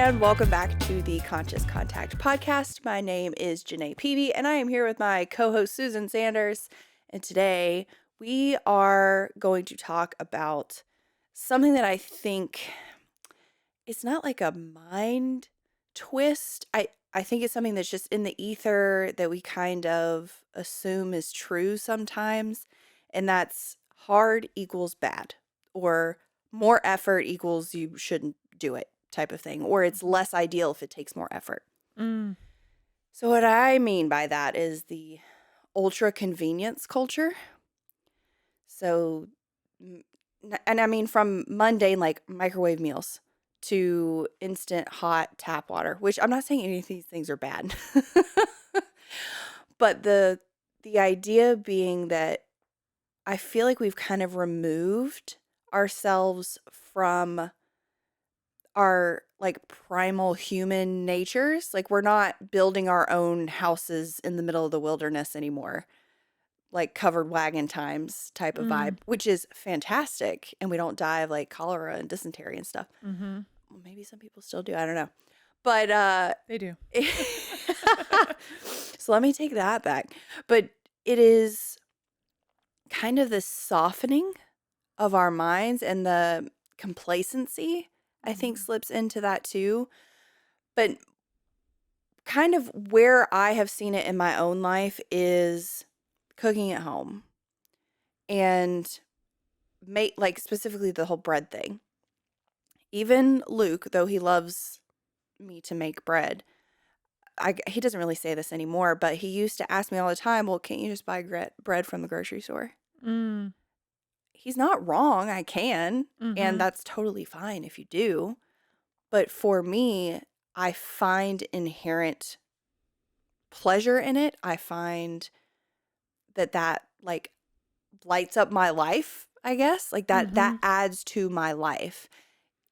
and welcome back to the Conscious Contact podcast. My name is Genay Peavey, and I am here with my co-host Susan Sanders. And today we are going to talk about something that I think it's not like a mind twist. I think it's something that's just in the ether that we kind of assume is true sometimes, and that's hard equals bad, or more effort equals you shouldn't do it type of thing, or it's less ideal if it takes more effort. So what I mean by that is the ultra convenience culture. So, and I mean from mundane like microwave meals to instant hot tap water, which I'm not saying any of these things are bad. But the idea being that I feel like we've kind of removed ourselves from our like primal human natures. Like we're not building our own houses in the middle of the wilderness anymore, like covered wagon times type of vibe, which is fantastic. And we don't die of like cholera and dysentery and stuff. Well, maybe some people still do. I don't know. But they do. So let me take that back. But it is kind of this softening of our minds, and the complacency I think slips into that too. But kind of where I have seen it in my own life is cooking at home and make like specifically the whole bread thing. Even Luke, though he loves me to make bread, he doesn't really say this anymore, but he used to ask me all the time, well, can't you just buy bread from the grocery store? He's not wrong. I can. And that's totally fine if you do. But for me, I find inherent pleasure in it. I find that like lights up my life, I guess. Like that adds to my life.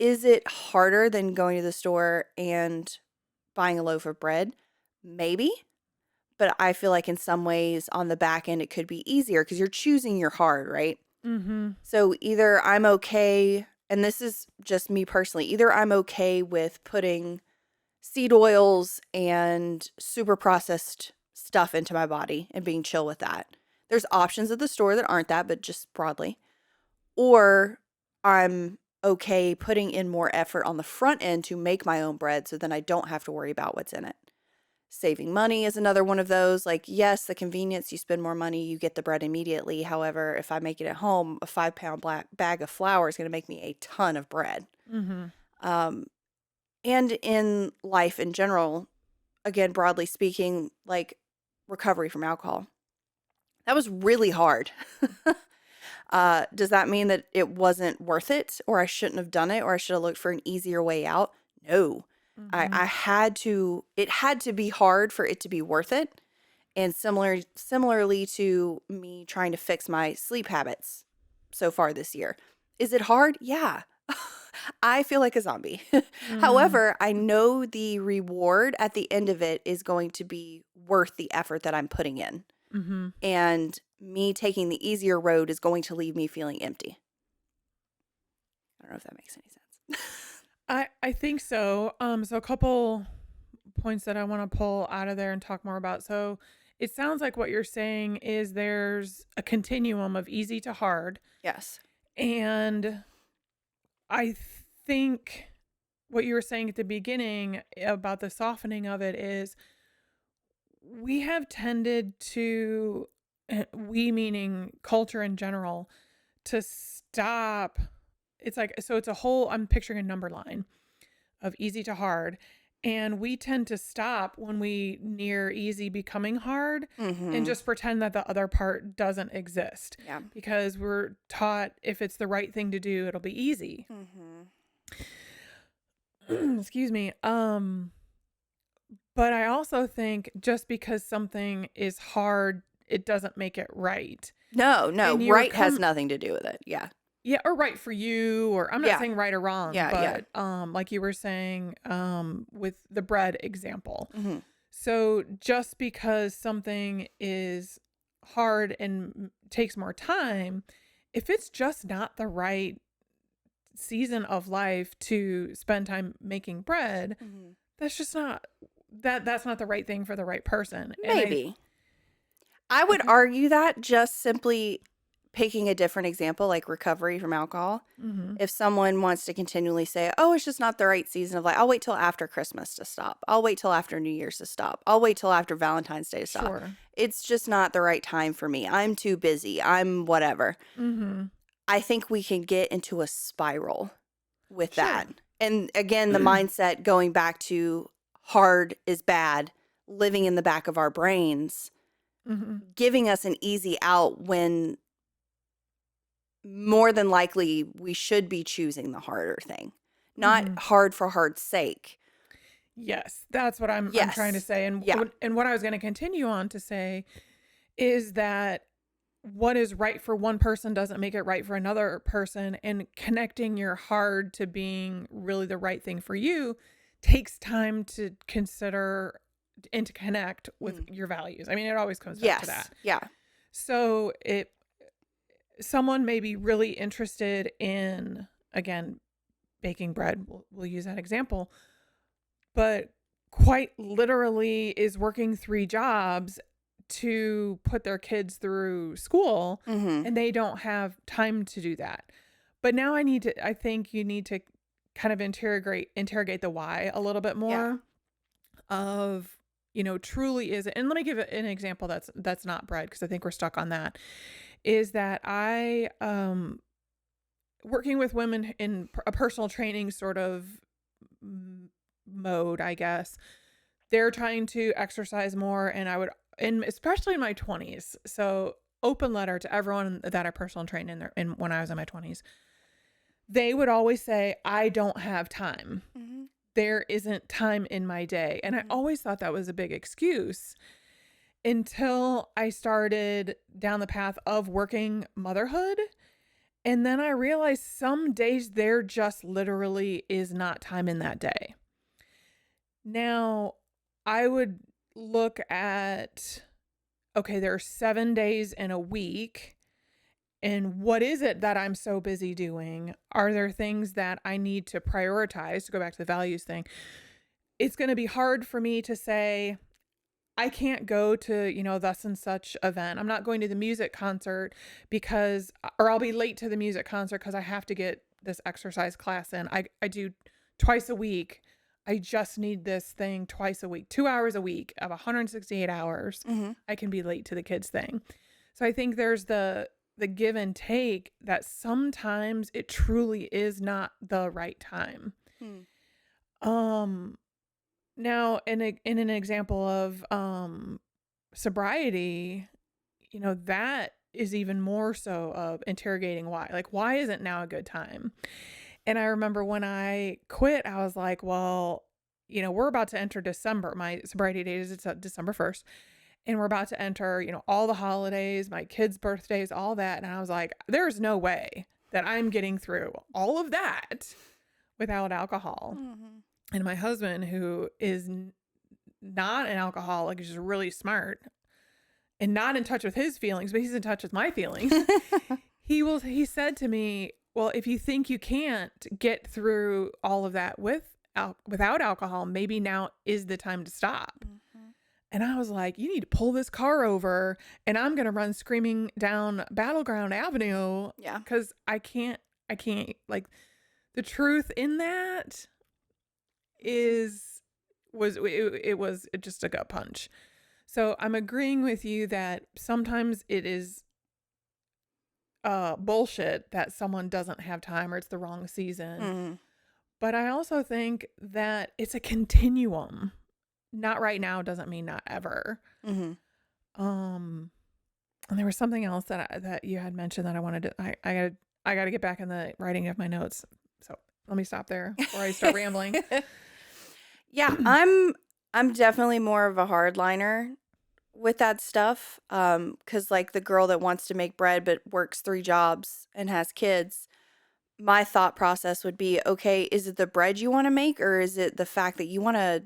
Is it harder than going to the store and buying a loaf of bread? Maybe. But I feel like in some ways on the back end, it could be easier because you're choosing your hard, right? So either I'm okay, and this is just me personally, either I'm okay with putting seed oils and super processed stuff into my body and being chill with that. There's options at the store that aren't that, but just broadly. Or I'm okay putting in more effort on the front end to make my own bread so then I don't have to worry about what's in it. Saving money is another one of those. Like, yes, the convenience, you spend more money, you get the bread immediately. However, if I make it at home, a 5-pound bag of flour is going to make me a ton of bread. And in life in general, again, broadly speaking, like recovery from alcohol. That was really hard. Does that mean that it wasn't worth it, or I shouldn't have done it, or I should have looked for an easier way out? No. I had to, it had to be hard for it to be worth it. And similarly to me trying to fix my sleep habits so far this year. Is it hard? Yeah. I feel like a zombie. However, I know the reward at the end of it is going to be worth the effort that I'm putting in. And me taking the easier road is going to leave me feeling empty. I don't know if that makes any sense. I think so. So a couple points that I want to pull out of there and talk more about. So it sounds like what you're saying is there's a continuum of easy to hard. Yes. And I think what you were saying at the beginning about the softening of it is we have tended to, we meaning culture in general, to stop. It's like, so it's a whole, I'm picturing a number line of easy to hard. And we tend to stop when we near easy becoming hard and just pretend that the other part doesn't exist. Yeah. Because we're taught if it's the right thing to do, it'll be easy. Excuse me. But I also think just because something is hard, it doesn't make it right. No, right has nothing to do with it. Yeah. Yeah, or right for you, or I'm not saying right or wrong, but like you were saying with the bread example. So just because something is hard and takes more time, if it's just not the right season of life to spend time making bread, Mhm. that's just not that's not the right thing for the right person. And Maybe. I I would think argue that just simply picking a different example, like recovery from alcohol. mhm. If someone wants to continually say, oh, it's just not the right season of life, I'll wait till after Christmas to stop. I'll wait till after New Year's to stop. I'll wait till after Valentine's Day to stop. Sure. It's just not the right time for me. I'm too busy. I'm whatever. Mhm. I think we can get into a spiral with that. Sure. And again, the mindset going back to hard is bad, living in the back of our brains, Mhm. giving us an easy out when more than likely we should be choosing the harder thing. Not Mhm. hard for hard's sake. Yes, that's what I'm trying to Yes. say. Yeah. And what I was going to continue on to say is that what is right for one person doesn't make it right for another person, and connecting your hard to being really the right thing for you takes time to consider and to connect with Mm. your values. I mean, it always comes back to Yes. that. Yeah. So it someone may be really interested in, again, baking bread. We'll use that example, but quite literally is working 3 jobs to put their kids through school, Mm-hmm. and they don't have time to do that. But now I think you need to kind of interrogate the why a little bit Yeah. more of, truly is it. And let me give an example that's not bread, because I think we're stuck on that. Is that I working with women in a personal training sort of mode, I guess. They're trying to exercise more, and and especially in my 20s. So, open letter to everyone that I personal trained in when I was in my 20s. They would always say, "I don't have time. Mm-hmm. There isn't time in my day." And I Mm-hmm. always thought that was a big excuse until I started down the path of working motherhood. And then I realized some days there just literally is not time in that day. Now, I would look at, okay, there are 7 days in a week. And what is it that I'm so busy doing? Are there things that I need to prioritize, to go back to the values thing? It's going to be hard for me to say, I can't go to, thus and such event. I'm not going to the music concert or I'll be late to the music concert because I have to get this exercise class in. I do twice a week. I just need this thing twice a week, 2 hours a week of 168 hours. Mm-hmm. I can be late to the kids thing. So I think there's the give and take that sometimes it truly is not the right time. Mm. Um, Now, in an example of sobriety, that is even more so of interrogating why. Like, why isn't now a good time? And I remember when I quit, I was like, well, we're about to enter December. My sobriety date is December 1st. And we're about to enter, all the holidays, my kids' birthdays, all that. And I was like, there's no way that I'm getting through all of that without alcohol. Mm-hmm. And my husband, who is not an alcoholic, is just really smart and not in touch with his feelings, but he's in touch with my feelings. He said to me, well, if you think you can't get through all of that without alcohol, maybe now is the time to stop. Mm-hmm. And I was like, you need to pull this car over, and I'm going to run screaming down Battleground Avenue, Yeah. because I can't, like, the truth in that it was just a gut punch. So I'm agreeing with you that sometimes it is bullshit that someone doesn't have time or it's the wrong season. Mm-hmm. But I also think that it's a continuum. Not right now doesn't mean not ever. Mm-hmm. And there was something else that you had mentioned that I wanted to I got to get back in the writing of my notes. So let me stop there before I start rambling. Yeah, I'm definitely more of a hardliner with that stuff. 'Cause like the girl that wants to make bread but works 3 jobs and has kids, my thought process would be, okay, is it the bread you want to make, or is it the fact that you want to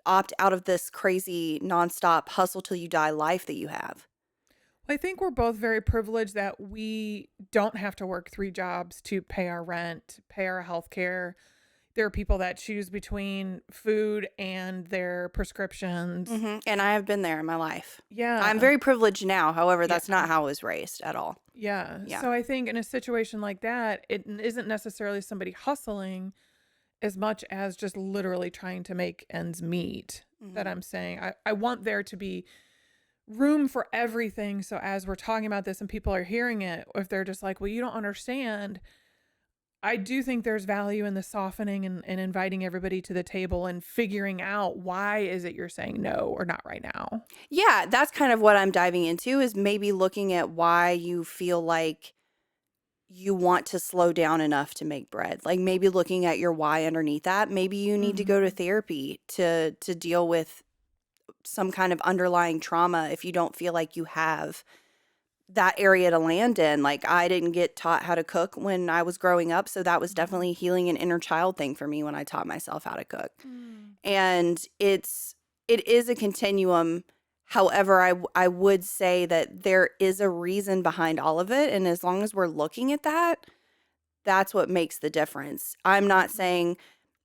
opt out of this crazy nonstop hustle till you die life that you have? I think we're both very privileged that we don't have to work 3 jobs to pay our rent, pay our health care. There are people that choose between food and their prescriptions. And I have been there in my life. I'm Yeah. very privileged now. However, that's Yeah. not how I was raised at all. Yeah. Yeah. So I think in a situation like that, it isn't necessarily somebody hustling as much as just literally trying to make ends meet that hmm I'm saying. I want there to be room for everything. So as we're talking about this and people are hearing it, if they're just like, well, you don't understand, I do think there's value in the softening and inviting everybody to the table and figuring out why is it you're saying no or not right now. Yeah, that's kind of what I'm diving into is maybe looking at why you feel like you want to slow down enough to make bread. Like maybe looking at your why underneath that. Maybe you need to go to Mhm. therapy to deal with some kind of underlying trauma if you don't feel like you have that area to land in. Like I didn't get taught how to cook when I was growing up, so that was Mhm. definitely healing an inner child thing for me when I taught myself how to cook. Mm. And it is a continuum. However, I would say that there is a reason behind all of it, and as long as we're looking at that, that's what makes the difference. I'm not Mhm. saying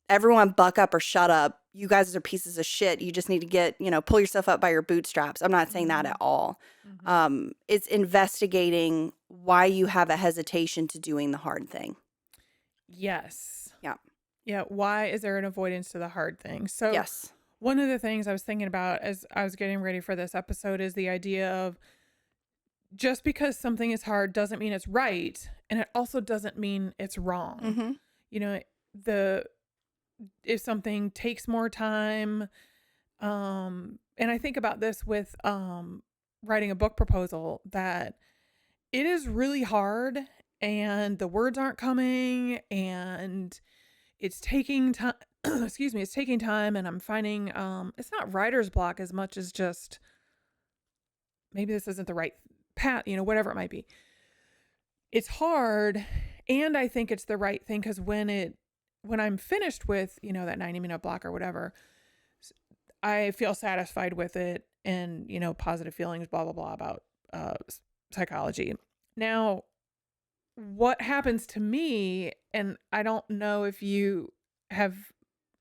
everyone buck up or shut up. You guys are pieces of shit. You just need to get, pull yourself up by your bootstraps. I'm not saying that at Mhm. all. Mhm. It's investigating why you have a hesitation to doing the hard thing. Yes. Yeah. Yeah. Why is there an avoidance to the hard thing? So, Yes. one of the things I was thinking about as I was getting ready for this episode is the idea of just because something is hard doesn't mean it's right. And it also doesn't mean it's wrong. Mm-hmm. You know, the if something takes more time, and I think about this with writing a book proposal that it is really hard and the words aren't coming and it's taking time excuse me, it's taking time and I'm finding it's not writer's block as much as just maybe this isn't the right path, whatever it might be. It's hard and I think it's the right thing cuz when I'm finished with, that 90-minute block or whatever, I feel satisfied with it and, positive feelings, blah, blah, blah about psychology. Now, what happens to me, and I don't know if you have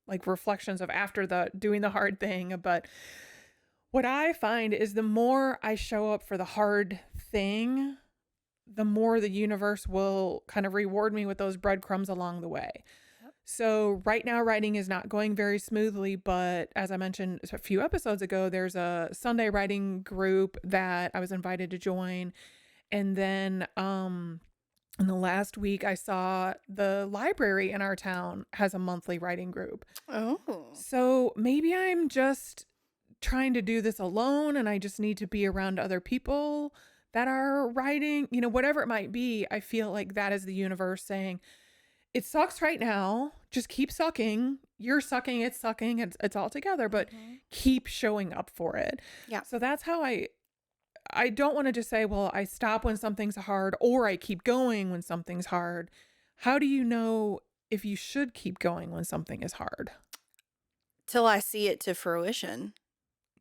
like reflections of after the doing the hard thing, but what I find is the more I show up for the hard thing, the more the universe will kind of reward me with those breadcrumbs along the way. Yep. So right now writing is not going very smoothly, but as I mentioned a few episodes ago, there's a Sunday writing group that I was invited to join. And then in the last week I saw the library in our town has a monthly writing group. Oh. So maybe I'm just trying to do this alone and I just need to be around other people that are writing, whatever it might be. I feel like that is the universe saying, it sucks right now. Just keep sucking. You're sucking, it's sucking, it's all together, but Mm-hmm. keep showing up for it. Yeah. So that's how I don't want to just say, well, I stop when something's hard or I keep going when something's hard. How do you know if you should keep going when something is hard? Till I see it to fruition,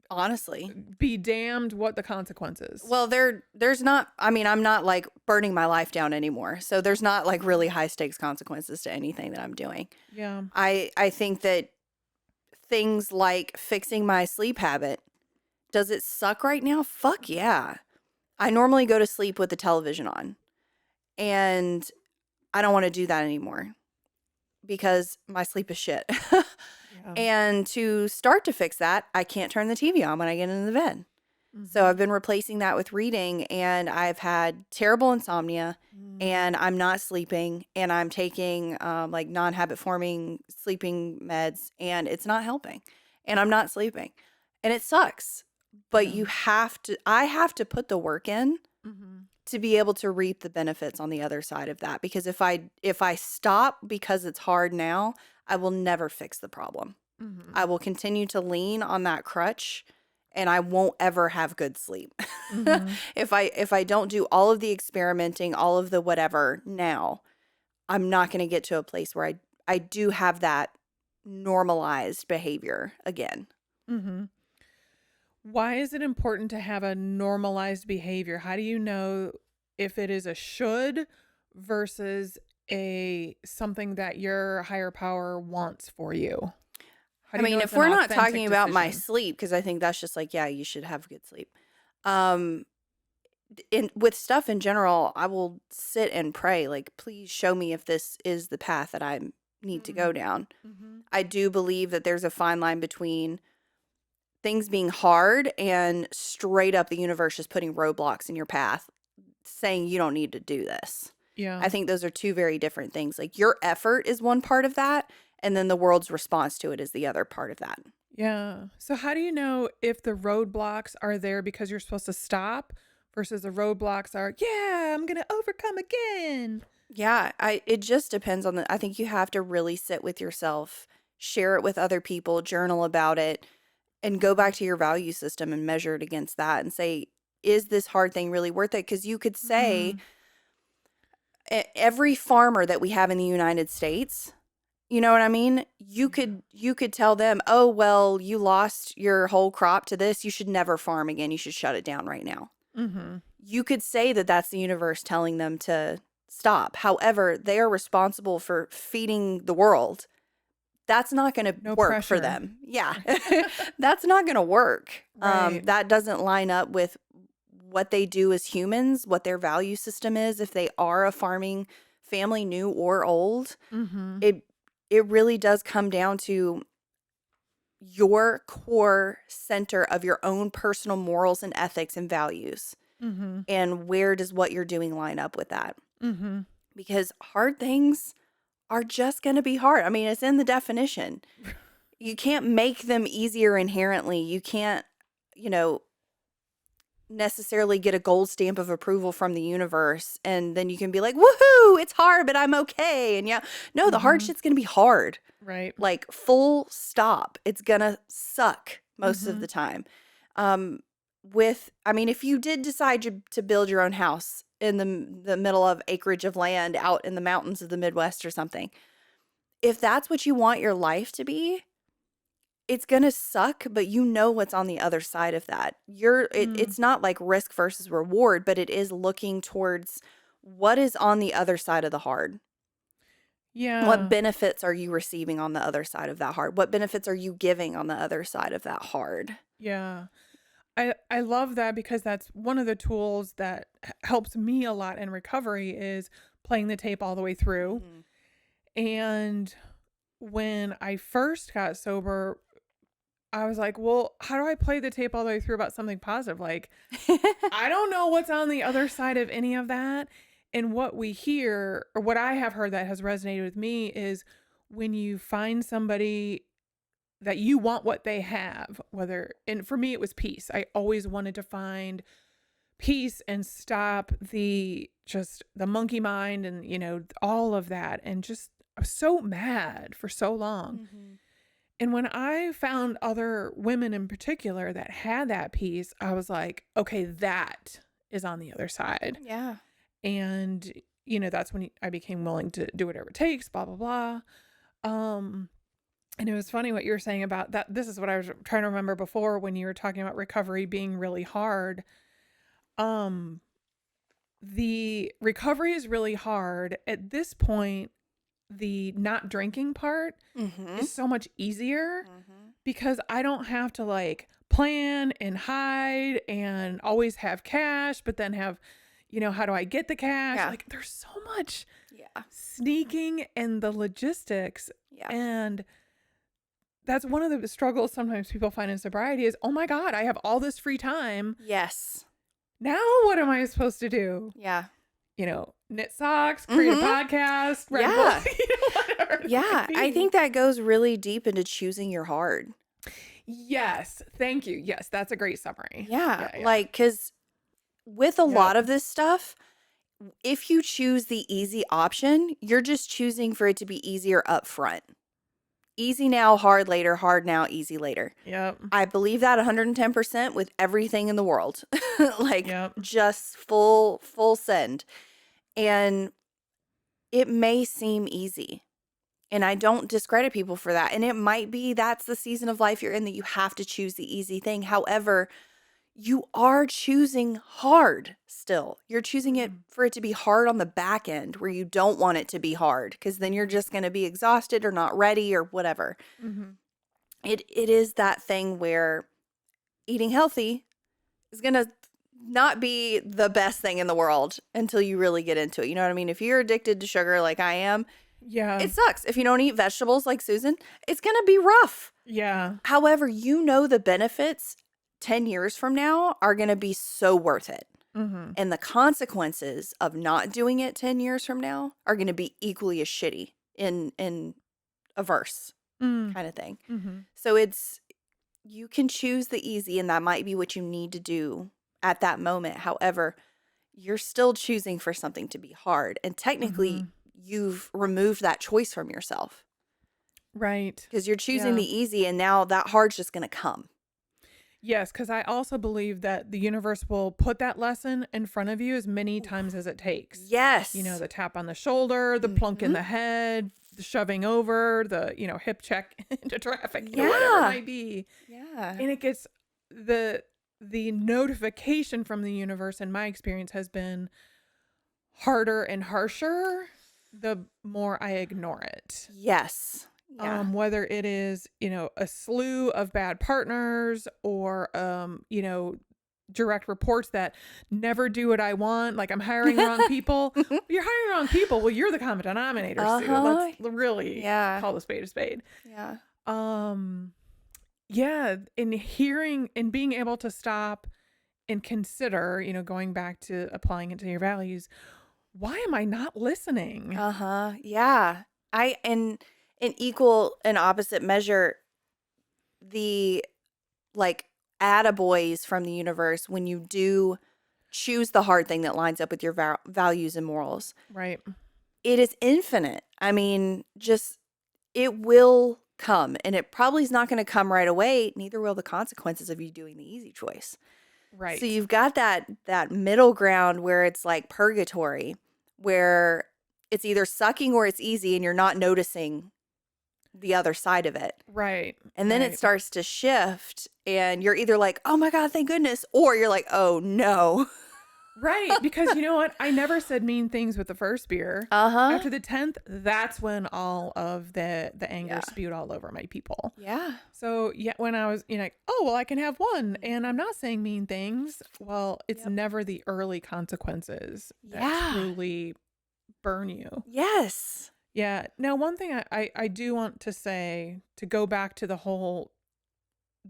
honestly. Be damned what the consequences. Well, there's not, I mean, I'm not like burning my life down anymore. So there's not like really high stakes consequences to anything that I'm doing. Yeah. I think that things like fixing my sleep habit, does it suck right now? Fuck yeah. I normally go to sleep with the television on, and I don't want to do that anymore because my sleep is shit. Yeah. And to start to fix that, I can't turn the TV on when I get into the bed. So Mm-hmm. I've been replacing that with reading, and I've had terrible insomnia, Mm. and I'm not sleeping, and I'm taking like non-habit forming sleeping meds, and it's not helping, and I'm not sleeping, and it sucks. But Yeah. I have to put the work in Mm-hmm. to be able to reap the benefits on the other side of that. Because if I stop because it's hard now, I will never fix the problem. Mm-hmm. I will continue to lean on that crutch, and I won't ever have good sleep. Mm-hmm. If I don't do all of the experimenting, all of the whatever now, I'm not going to get to a place where I do have that normalized behavior again. Mm-hmm. Why is it important to have a normalized behavior? How do you know if it is a should versus a something that your higher power wants for you? How I do you know mean, it's if an we're not authentic talking about my decision? sleep, because I think that's just like, yeah, you should have good sleep. Um, with stuff in general, I will sit and pray, like, please show me if this is the path that I need to go Mm. down. Mhm. I do believe that there's a fine line between things being hard and straight up the universe just putting roadblocks in your path, saying you don't need to do this. I Yeah. think those are two very different things. Like, your effort is one part of that, and then the world's response to it is the other part of that. Yeah. So how do you know if the roadblocks are there because you're supposed to stop versus the roadblocks are, yeah, I'm going to overcome again? Yeah, it just depends on I think you have to really sit with yourself, share it with other people, journal about it, and go back to your value system and measure it against that and say, is this hard thing really worth it? Because you could say, Mm. every farmer that we have in the United States, you know what I mean? Yeah. You could tell them, "Oh, well, you lost your whole crop to this. You should never farm again. You should shut it down right now." Mhm. You could say that that's the universe telling them to stop. However, they are responsible for feeding the world. That's not going to No work for pressure. them. Yeah. That's not going to work. Right. That doesn't line up with what they do as humans, what their value system is. If they are a farming family, new or old, Mhm. it it really does come down to your core center of your own personal morals and ethics and values. Mhm. And where does what you're doing line up with that? Mhm. Because hard things are just going to be hard. I mean, it's in the definition. You can't make them easier inherently. You can't, you know, necessarily get a gold stamp of approval from the universe and then you can be like, woohoo, it's hard, but I'm okay. And yeah, no, the hard Mhm. shit's going to be hard. Right. Like, full stop. It's going to suck most of the Mhm. time. I mean, if you did decide to build your own house in the middle of acreage of land out in the mountains of the Midwest or something, if that's what you want your life to be, it's gonna suck, but you know what's on the other side of that. Mm. It's not like risk versus reward, but it is looking towards what is on the other side of the hard. What Yeah. benefits are you receiving on the other side of that hard? What benefits are you giving on the other side of that hard? Yeah. I love that because that's one of the tools that helps me a lot in recovery is playing the tape all the way through. Mhm. And when I first got sober, I was like, well, how do I play the tape all the way through about something positive? Like, I don't know what's on the other side of any of that. And what we hear, or what I have heard that has resonated with me, is when you find somebody that you want what they have, whether, and for me, it was peace. I always wanted to find peace and stop just the monkey mind and, all of that. And just, I was so mad for so long. Mhm. And when I found other women in particular that had that peace, I was like, okay, that is on the other side. Yeah. And, that's when I became willing to do whatever it takes, blah, blah, blah. Um, and it was funny what you were saying about that. This is what I was trying to remember before when you were talking about recovery being really hard. Um, the recovery is really hard. At this point, the not drinking part Mhm. is so much easier Mhm. because I don't have to like plan and hide and always have cash, but then have, how do I get the cash? Yeah. Like there's so much Yeah. sneaking and the logistics. Yeah. And that's one of the struggles sometimes people find in sobriety is, oh my God, I have all this free time. Yes. Now what am I supposed to do? Yeah. Knit socks, create a Mhm. podcast, write a book, Yeah. whatever it Yeah. might I be. think that goes really deep into choosing your hard. Yes. Thank you. Yes. That's a great summary. Yeah. Yeah. Yeah. Like, because with a lot Yep. of this stuff, if you choose the easy option, you're just choosing for it to be easier up front. Easy now, hard later, hard now, easy later. Yep. I believe that 110% with everything in the world. Like, Yep. just full send. And it may seem easy. And I don't discredit people for that. And it might be that's the season of life you're in that you have to choose the easy thing. However, you are choosing hard still. You're choosing it Mhm. for it to be hard on the back end where you don't want it to be hard because then you're Mhm. just going to be exhausted or not ready or whatever. Mhm. It is that thing where eating healthy is going to not be the best thing in the world until you really get into it. You know what I mean? If you're addicted to sugar like I am, Yeah. it sucks. If you don't eat vegetables like Susan, it's going to be rough. Yeah. However, you know the benefits 10 years from now are going to be so worth it. Mhm. And the consequences of not doing it 10 years from now are going to be equally as shitty in a verse Mm. kind of thing. Mhm. So you can choose the easy and that might be what you need to do at that moment. However, you're still choosing for something to be hard. And technically, Mhm. you've removed that choice from yourself Right. because you're choosing Yeah. the easy and now that hard's just going to come. Yes, because I also believe that the universe will put that lesson in front of you as many times as it takes. You know, Yes. the tap on the shoulder, the plunk in Mhm. the head, the shoving over, the, hip check into traffic, whatever it Yeah. might be. Yeah. And it gets the notification from the universe, in my experience, has been harder and harsher the more I ignore it. Yes. Yeah. Whether it is, a slew of bad partners or, direct reports that never do what I want. Like I'm hiring wrong people. You're hiring wrong people. Well, you're the common denominator, Sue. Let's Uh-huh. really Yeah. call a spade a spade. Yeah. Um, yeah, in hearing and being able to stop and consider, going back to applying it to your values, why am I not listening? Uh-huh. Yeah. I in equal and opposite measure, the like attaboys from the universe when you do choose the hard thing that lines up with your values and morals. Right. It is infinite. I mean, just it will come and it probably is not going to come right away, neither will the consequences of you doing the easy choice. So Right. you've got that middle ground where it's like purgatory, where it's either sucking or it's easy and you're not noticing the other side of it. Right. And then it Right. starts to shift and you're either like, "Oh my god, thank goodness," or you're like, "Oh no." Right, because you know what? I never said mean things with the first beer. Uh-huh. After the 10th, that's when all of the anger Yeah. spewed all over my people. Yeah. So, yeah, when I was, like, "Oh, well, I can have one and I'm not saying mean things." Well, it's Yep. never the early consequences that Yeah. truly burn you. Yes. Yeah. Now, one thing I do want to say, to go back to the whole,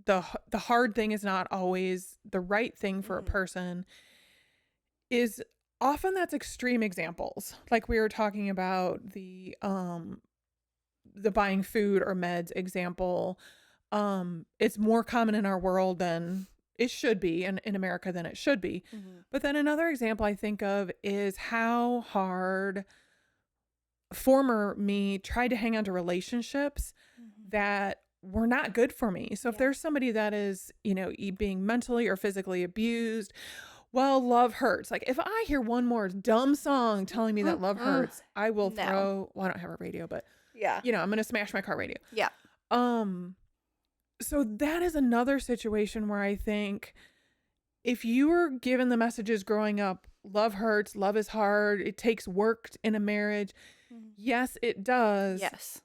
the hard thing is not always the right thing for a Mhm. person, is often that's extreme examples. Like we were talking about the buying food or meds example. It's more common in our world than it should be, and in America than it should be. Mhm. But then another example I think of is how hard former me tried to hang on to relationships Mhm. that were not good for me. So if Yeah. there's somebody that is, being mentally or physically abused, well, love hurts. Like if I hear one more dumb song telling me that love Mm-mm. hurts, I will No. well, I don't have a radio, but Yeah. I'm going to smash my car radio. Yeah. Um, so that is another situation where I think if you were given the messages growing up, love hurts, love is hard, it takes work in a marriage. Mhm. Yes, it does. Yes.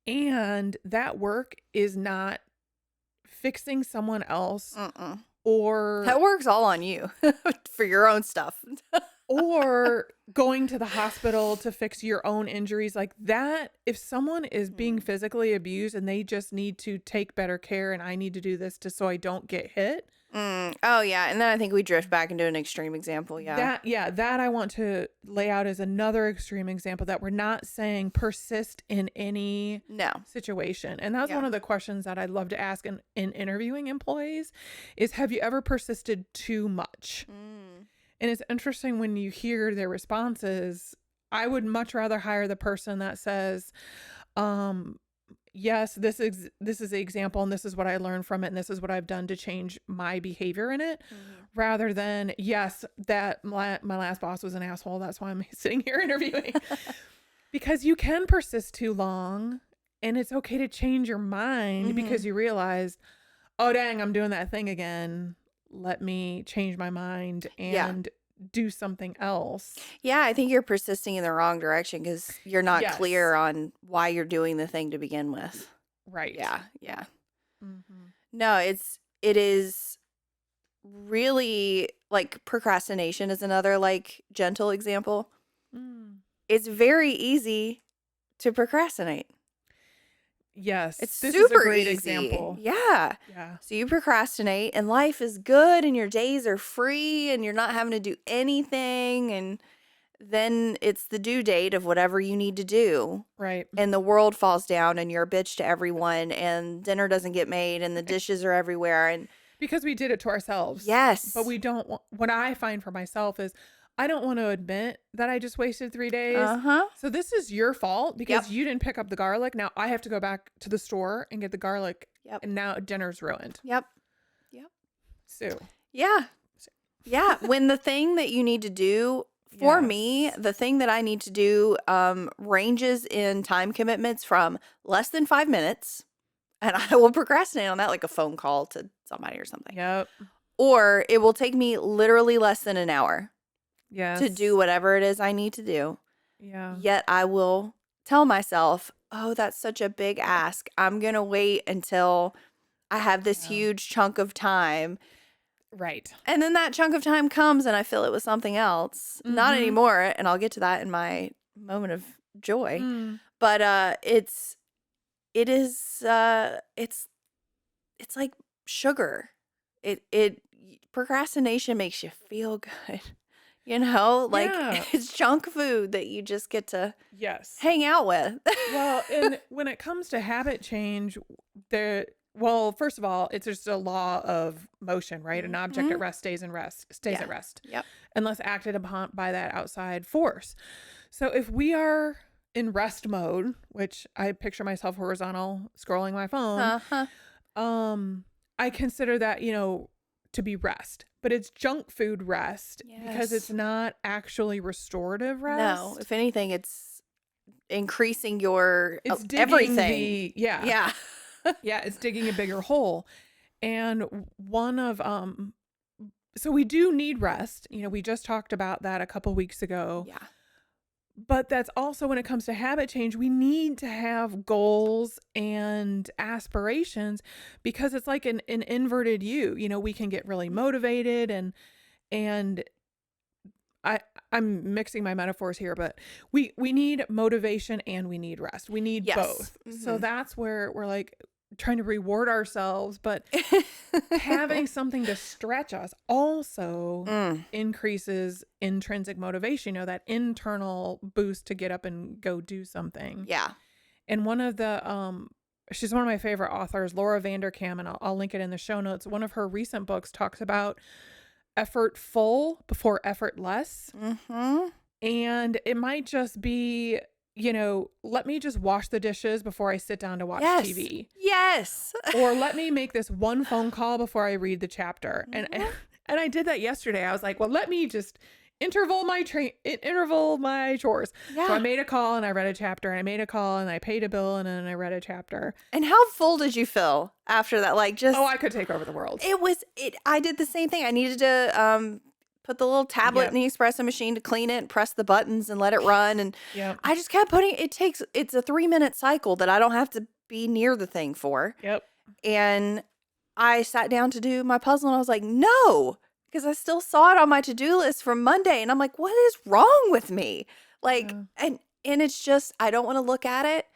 And that work is not fixing someone else Mm-mm. or That works all on you for your own stuff. or going to the hospital to fix your own injuries like that. If someone is being Mhm. physically abused and they just need to take better care and I need to do this so I don't get hit, Oh, yeah, and then I think we drift back into an extreme example, yeah. that I want to lay out as another extreme example that we're not saying persist in any No. situation. And that's one Yeah. of the questions that I'd love to ask in interviewing employees is, have you ever persisted too much? Mm. And it's interesting when you hear their responses. I would much rather hire the person that says, um, yes, this is the example and this is what I learned from it and this is what I've done to change my behavior in it, Mhm. rather than, yes, that my last boss was an asshole. That's why I'm sitting here interviewing. Because you can persist too long, and it's okay to change your mind because Mhm. you realize, oh, dang, I'm doing that thing again. Let me change my mind Yeah. and do something else. Yeah, I think you're persisting in the wrong direction because you're not clear Yes. on why you're doing the thing to begin with. Right. Yeah, yeah. Hmm. No, it is really like procrastination is another like gentle example. Mm. It's very easy to procrastinate. It's Yes. This is a super great easy. example. Yeah. Yeah. So you procrastinate and life is good and your days are free and you're not having to do anything and then it's the due date of whatever you need to do. Right. And the world falls down and you're a bitch to everyone and dinner doesn't get made and the Right. dishes are everywhere and Because we did it to ourselves. But yes. we don't want, what I find for myself is I don't want to admit that I just wasted 3 days. Uh-huh. So this is your fault Yep. because you didn't pick up the garlic. Now I have to go back to the store and get the garlic, Yep. and now dinner's ruined. Yep. Yep. So, Yeah. Yeah. When the thing that you need to do for me, yes. the thing that I need to do ranges in time commitments from less than 5 minutes, and I will procrastinate on that like a phone call to somebody or something. Yep. Or it will take me literally less than an hour to do Yes. whatever it is I need to do. Yeah. Yet I will tell myself, oh, that's such a big ask. I'm going to wait until I have this Yeah. huge chunk of time. Right. And then that chunk of time comes and I fill it with something else. Not Mm-hmm. anymore. And I'll get to that in my moment of joy. Mm. But it is it's like sugar. It procrastination makes you feel good. You know, like Yeah. it's junk food that you just get to Yes. hang out with. Well, and when it comes to habit change, well, first of all, it's just a law of motion, right? An object at Mhm. rest stays Yeah. at rest, Yep. unless acted upon by that outside force. So if we are in rest mode, which I picture myself horizontal scrolling my phone, Uh-huh. um, I consider that, to be rest. But it's junk food rest because it's Yes. not actually restorative No, rest. if anything, it's increasing your It's digging everything. the yeah. Yeah. Yeah, it's digging a bigger hole. And one of so we do need rest. We just talked about that a couple weeks ago. Yeah. But that's also when it comes to habit change, we need to have goals and aspirations because it's like an inverted U. We can get really motivated and I I'm mixing my metaphors here, but we need motivation and we need rest. We need Yes. both. So Mhm. that's where we're like trying to reward ourselves, but having something to stretch us also Mm. increases intrinsic motivation, that internal boost to get up and go do something. Yeah. And one of the she's one of my favorite authors, Laura Vanderkam, and I'll link it in the show notes. One of her recent books talks about effortful before effortless. Mhm. And it might just be, let me just wash the dishes before I sit down to watch Yes. TV. Yes. Or let me make this one phone call before I read the chapter. And Mhm. and I did that yesterday. I was like, well, let me just interval my chores. So I Yeah. made a call and I read a chapter, and I made a call and I paid a bill and then I read a chapter. And how full did you feel after that? Like just Oh, I could take over the world. I did the same thing. I needed to put the little tablet in Yep. the espresso machine to clean it and press the buttons and let it run and Yep. I just kept putting it's a 3-minute cycle that I don't have to be near the thing for. Yep. And I sat down to do my puzzle and I was like, "No," because I still saw it on my to-do list from Monday and I'm like, "What is wrong with me?" Like Yeah. and it's just I don't want to look at it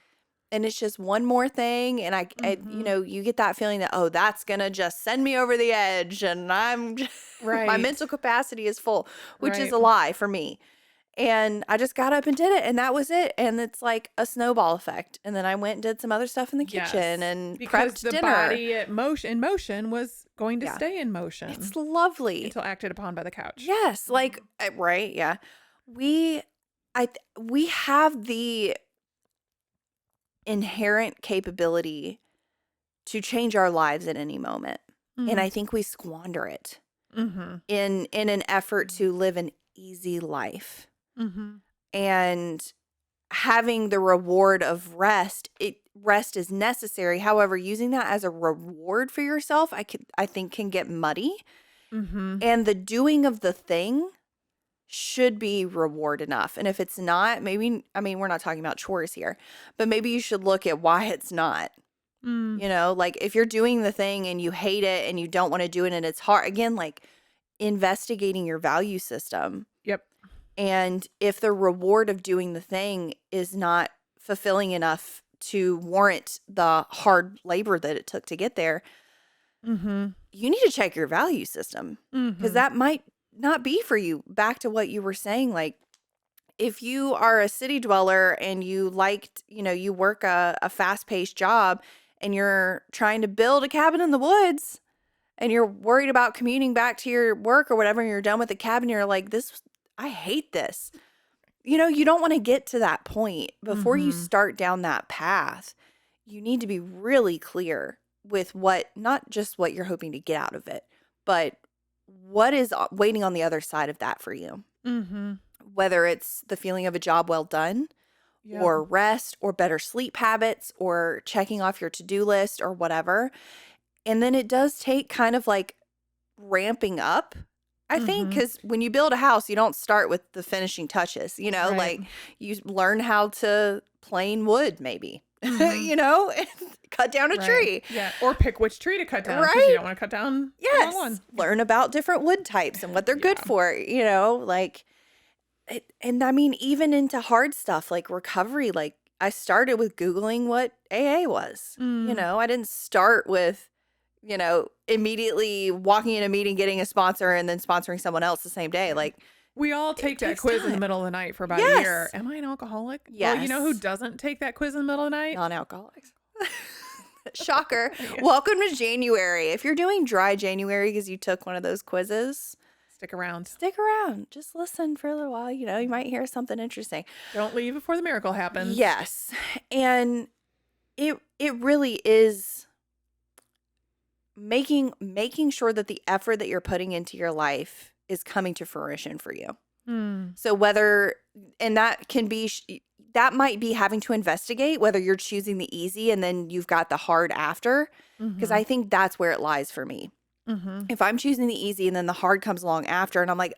and it's just one more thing and Mm-hmm. you get that feeling that oh that's gonna just send me over the edge and my Right. mental capacity is full, which is Right. a lie for me. And I just got up and did it and that was it, and it's like a snowball effect, and then I went and did some other stuff in the kitchen Yes. and Because prepped the dinner. body in motion was going to Yeah, stay in motion it's lovely. until acted upon by the couch. Yes, like right, yeah. we we have the inherent capability to change our lives at any moment. And Mm. I think we squander it Mm-hmm. in an effort to live an easy life. Mm-hmm. And having the reward of rest, rest is necessary. However, using that as a reward for yourself, I think can get muddy. Mm-hmm. And the doing of the thing should be reward enough. And if it's not, maybe, I mean, we're not talking about chores here, but maybe you should look at why it's not. Mm. You know, like if you're doing the thing and you hate it and you don't want to do it and it's hard, again, like investigating your value system. Yep. And if the reward of doing the thing is not fulfilling enough to warrant the hard labor that it took to get there, Mm-hmm. you need to check your value system, because Mm-hmm. that might not be for you. Back to what you were saying, like if you are a city dweller and you liked, you work a fast-paced job and you're trying to build a cabin in the woods and you're worried about commuting back to your work or whatever, and you're done with the cabin, you're like, I hate this. You don't want to get to that point. Before you Mm-hmm. start down that path, you need to be really clear with not just what you're hoping to get out of it, but what is waiting on the other side of that for you. Mm-hmm. Whether it's the feeling of a job well done, Yep. or rest, or better sleep habits, or checking off your to-do list, or whatever. And then it does take kind of like ramping up, I think, Mm-hmm. because when you build a house, you don't start with the finishing touches, Right. like you learn how to plane wood, maybe, Mm-hmm. and cut down a Right. tree. Yeah. Or pick which tree to cut down, because Right? you don't want to cut down the wrong Yes. one. Learn about different wood types and what they're good Yeah. for, like, and I mean, even into hard stuff like recovery, like I started with Googling what AA was. Mm. I didn't start with, immediately walking in a meeting, getting a sponsor, and then sponsoring someone else the same day. Like, We all take that takes quiz in the time. middle of the night for about a year. Yes. Am I an alcoholic? Well, you know who Yes. doesn't take that quiz in the middle of the night? Non-alcoholics. Shocker. Yeah. Welcome to January. If you're doing dry January because you took one of those quizzes, Stick around. stick around. Just listen for a little while. You might hear something interesting. Don't leave before the miracle happens. Yes. And it really is making sure that the effort that you're putting into your life is coming to fruition for you. Mm. So and that can be, that might be having to investigate whether you're choosing the easy and then you've got the hard after, because I think that's where it lies for me. Mm-hmm. If I'm choosing the easy and then the hard comes along after and I'm like,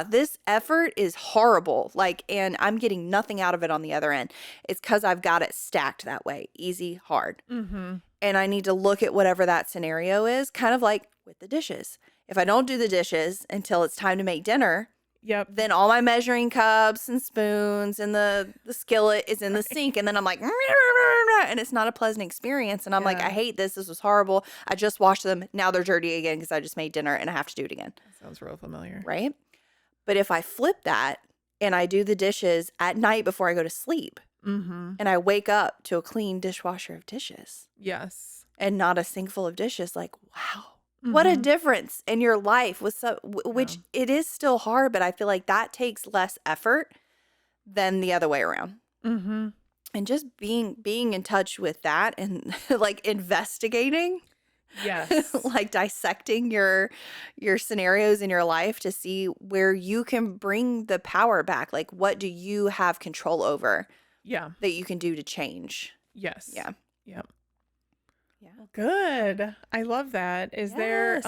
this effort is horrible, and I'm getting nothing out of it on the other end, it's because I've got it stacked that way, easy, hard. Mm-hmm. And I need to look at whatever that scenario is, kind of like with the dishes. If I don't do the dishes until it's time to make dinner, Yep. then all my measuring cups and spoons and the skillet is in the sink. And then I'm like, and it's not a pleasant experience. And I'm like, Yeah. I hate this. This was horrible. I just washed them. Now they're dirty again because I just made dinner and I have to do it again. That sounds real familiar. Right? But if I flip that and I do the dishes at night before I go to sleep, Mm-hmm. and I wake up to a clean dishwasher of dishes Yes. and not a sink full of dishes, like, wow. What a Mhm. difference in your life with which it is still hard, but I feel like that takes less effort than the other way around. Mm-hmm. And just being in touch with that and like investigating, Yes. like dissecting your scenarios in your life to see where you can bring the power back. Like, what do you have control over Yeah. that you can do to change? Yes. Yeah. Yep. Yeah. Good. I love that. Is there Yes.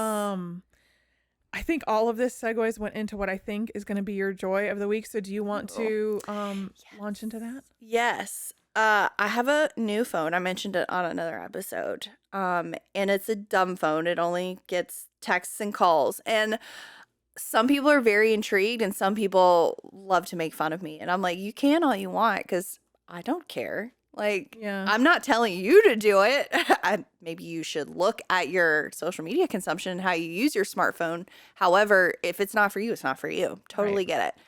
I think all of this segues went into what I think is going to be your joy of the week. So do you want to launch into that? Yes. I have a new phone. I mentioned it on another episode. And it's a dumb phone. It only gets texts and calls. And some people are very intrigued and some people love to make fun of me. And I'm like, you can all you want, because I don't care. Like, Yeah. I'm not telling you to do it. Maybe you should look at your social media consumption and how you use your smartphone. However, if it's not for you, it's not for you. Totally Right. get it.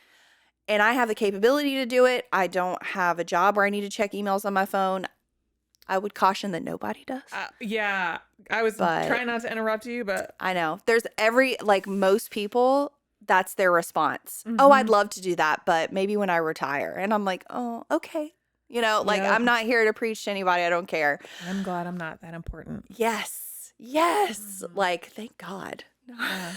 And I have the capability to do it. I don't have a job where I need to check emails on my phone. I would caution that nobody does. Yeah. I was But- trying not to interrupt you, but I know. There's most people, that's their response. Mhm. Oh, I'd love to do that, but maybe when I retire. And I'm like, oh, okay. Yep. I'm not here to preach to anybody. I don't care. I'm glad I'm not that important. Yes. Yes. Mhm. Thank God. Yeah.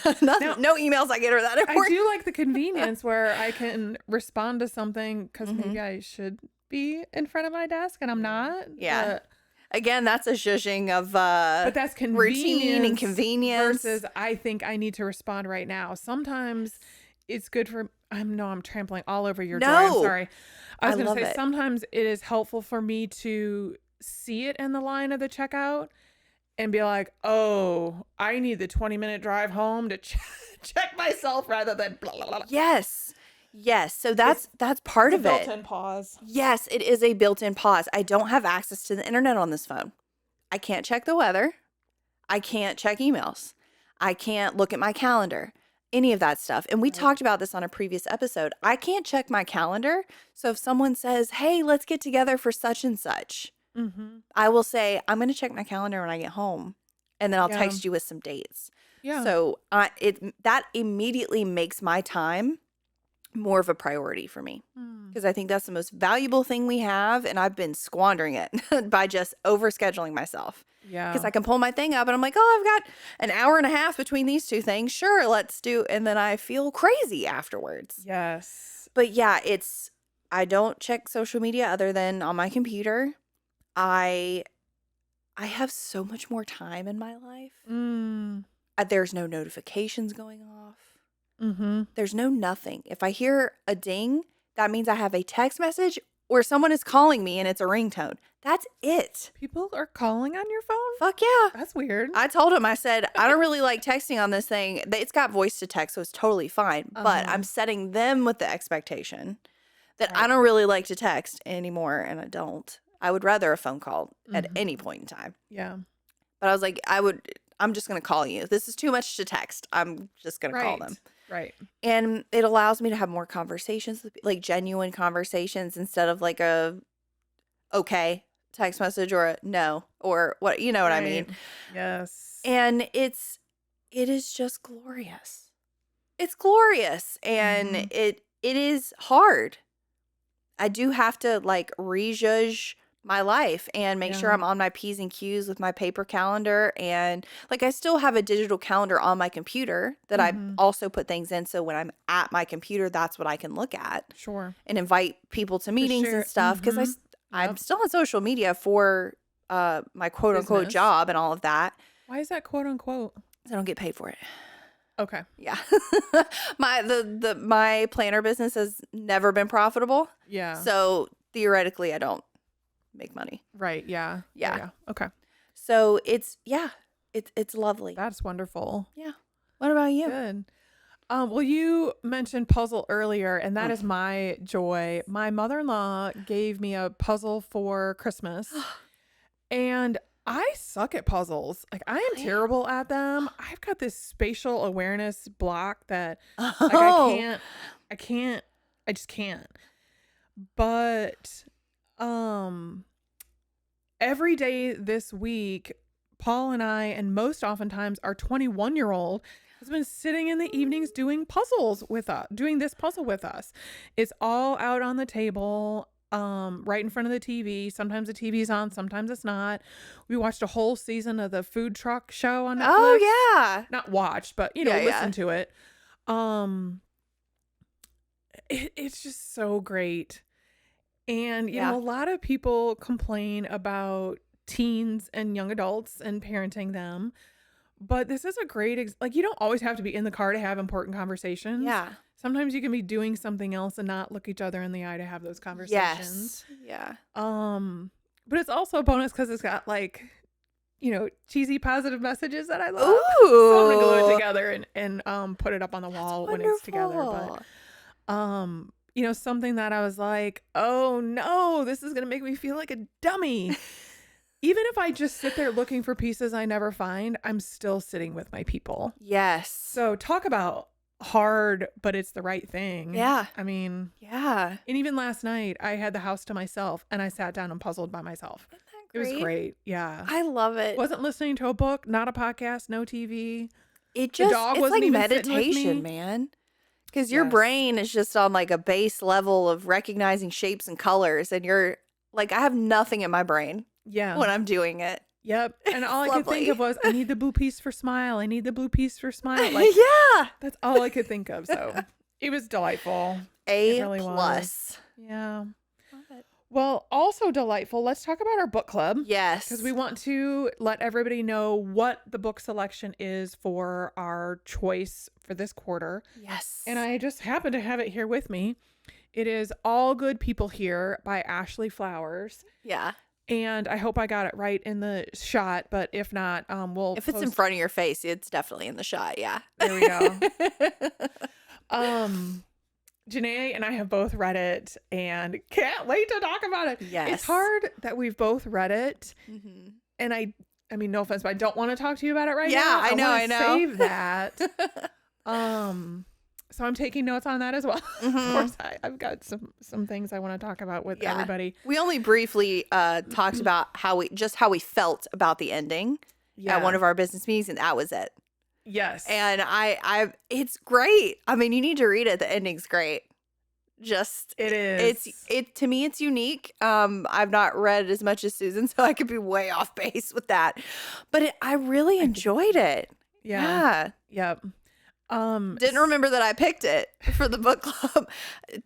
No emails I get are that I important. do like the convenience where I can respond to something because maybe I should be in front of my desk, and I'm not. Yeah. Again, that's a zhuzhing of But that's routine and convenience convenience. versus I think I need to respond right now. Sometimes it's good for I'm trampling all over your joy. I'm No, sorry. I I was going to love say it. sometimes it is helpful for me to see it in the line of the checkout and be like, "Oh, I need the 20-minute drive home to check myself rather than blah, blah, blah." Yes. Yes. So that's part It's a of it. built-in pause. Yes, it is a built-in pause. I don't have access to the internet on this phone. I can't check the weather. I can't check emails. I can't look at my calendar. Any of that stuff. And we Right. talked about this on a previous episode. I can't check my calendar. So if someone says, "Hey, let's get together for such and such," Mm-hmm. I will say, "I'm going to check my calendar when I get home." And then I'll Yeah. text you with some dates. Yeah. So that immediately makes my time more of a priority for me, because I think that's the most valuable thing we have, and I've been squandering it by just overscheduling myself. Yeah. Because I can pull my thing up and I'm like, "Oh, I've got an hour and a half between these two things. Sure, let's do," and then I feel crazy afterwards. Yes. But yeah, I don't check social media other than on my computer. I have so much more time in my life. There's no notifications going off. Mm-hmm. There's no nothing. If I hear a ding, that means I have a text message or someone is calling me and it's a ringtone. That's it. People are calling on your phone? Fuck yeah. That's weird. I told him, I said, "I don't really like texting on this thing. It's got voice to text, so it's totally fine. But I'm setting them with the expectation that I don't really like to text anymore, and I don't. I would rather a phone call at any point in time." Yeah. But I was like, I'm just going to call you. This is too much to text. I'm just going to call them. Right. And it allows me to have more conversations, like genuine conversations, instead of like a okay text message or a no or what, you know what I mean? Yes. And it is just glorious. It's glorious, and it is hard. I do have to like rejudge my life and make sure I'm on my P's and Q's with my paper calendar. And like, I still have a digital calendar on my computer that I also put things in. So when I'm at my computer, that's what I can look at. Sure. And invite people to meetings and stuff. Because I'm still on social media for my quote unquote job and all of that. Why is that quote unquote? I don't get paid for it. Okay. Yeah. My planner business has never been profitable. Yeah. So theoretically, I don't make money. Right. Yeah. Yeah. Okay. So it's lovely. That's wonderful. Yeah. What about you? Good. Well, you mentioned puzzle earlier, and that is my joy. My mother-in-law gave me a puzzle for Christmas, and I suck at puzzles. Like, I am terrible at them. I've got this spatial awareness block that like I just can't. But every day this week, Paul and I, and most oftentimes our 21-year-old has been sitting in the evenings doing this puzzle with us. It's all out on the table, right in front of the TV. Sometimes the TV's on, sometimes it's not. We watched a whole season of the food truck show on Netflix. Oh yeah. Not watched, but listen to it. It's just so great. And you know, a lot of people complain about teens and young adults and parenting them, but this is a great like, you don't always have to be in the car to have important conversations. Yeah. Sometimes you can be doing something else and not look each other in the eye to have those conversations. Yes. Yeah. But it's also a bonus because it's got like, cheesy positive messages that I love. Ooh. So I'm gonna glue it together and put it up on the wall when it's together. But something that I was like, oh no, this is gonna make me feel like a dummy. Even if I just sit there looking for pieces I never find, I'm still sitting with my people. Yes. So talk about hard, but it's the right thing. Yeah. I mean, yeah. And even last night, I had the house to myself and I sat down and puzzled by myself. Isn't that great? It was great. Yeah. I love it. Wasn't listening to a book, not a podcast, no TV. It's dog wasn't like even sitting with meditation, me. Man. Because your brain is just on like a base level of recognizing shapes and colors. And you're like, I have nothing in my brain when I'm doing it. Yep. And all I could think of was, I need the blue piece for smile. I need the blue piece for smile. Like, yeah. That's all I could think of. So it was delightful. It really plus. Was. Yeah. Love it. Well, also delightful. Let's talk about our book club because we Yes. want to let everybody know what the book selection is for our choice for this quarter. And Yes. I just happen to have it here with me. It is All Good People Here by Ashley Flowers. Yeah. And I hope I got it right in the shot, but if not, we'll If it's in post. front of your face, it's definitely in the shot. Yeah. There we go. Um, Genay and I have both read it and can't wait to talk about it. It's Yes. hard that we've both read it, Mm-hmm. and I mean, no offense, but I don't want to talk to you about it right Yeah, now. I know. wanna I know. Save that. So I'm taking notes on that as well. Of Mhm. course, I've got some things I want to talk about with Yeah. everybody. We only briefly talked about how we felt about the ending Yeah. at one of our business meetings, and that was it. Yes. And it's great. I mean, you need to read it. The ending's great. Just It is. it to me, it's unique. I've not read as much as Susan, so I could be way off base with that. But I really enjoyed it. Yeah. Yeah. Yep. Didn't remember that I picked it for the book club.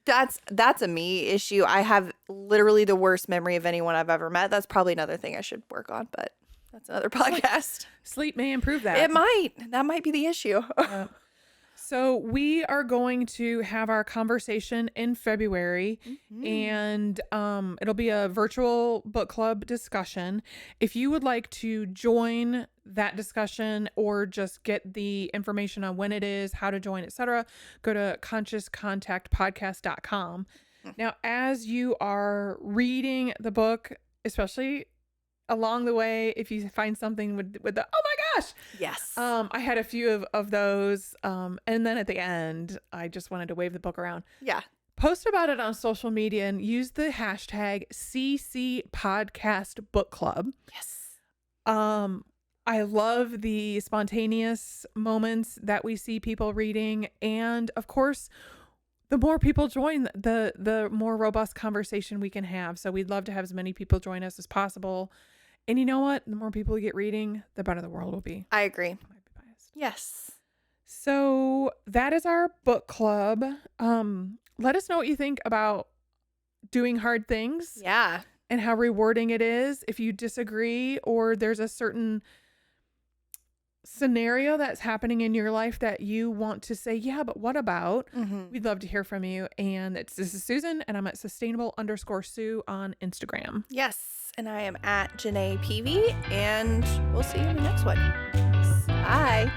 That's a me issue. I have literally the worst memory of anyone I've ever met. That's probably another thing I should work on, but that's another podcast. Sleep may improve that. It might. That might be the issue. Yep. So we are going to have our conversation in February, and it'll be a virtual book club discussion. If you would like to join that discussion or just get the information on when it is, how to join, etc., go to consciouscontactpodcast.com. Now, as you are reading the book, especially along the way, if you find something with the oh my gosh, Yes. I had a few of those, and then at the end I just wanted to wave the book around. Yeah. Post about it on social media and use the hashtag CC Podcast Book Club. Yes. I love the spontaneous moments that we see people reading, and of course the more people join, the more robust conversation we can have. So we'd love to have as many people join us as possible. And you know what? The more people we get reading, the better the world will be. I agree. I might be biased. Yes. So that is our book club. Let us know what you think about doing hard things Yeah. and how rewarding it is. If you disagree or there's a certain scenario that's happening in your life that you want to say, yeah, but what about? Mm-hmm. We'd love to hear from you. And this is Susan, and I'm at sustainable_Sue on Instagram. Yes. And I am at Genay Peavey, and we'll see you in the next one. Bye.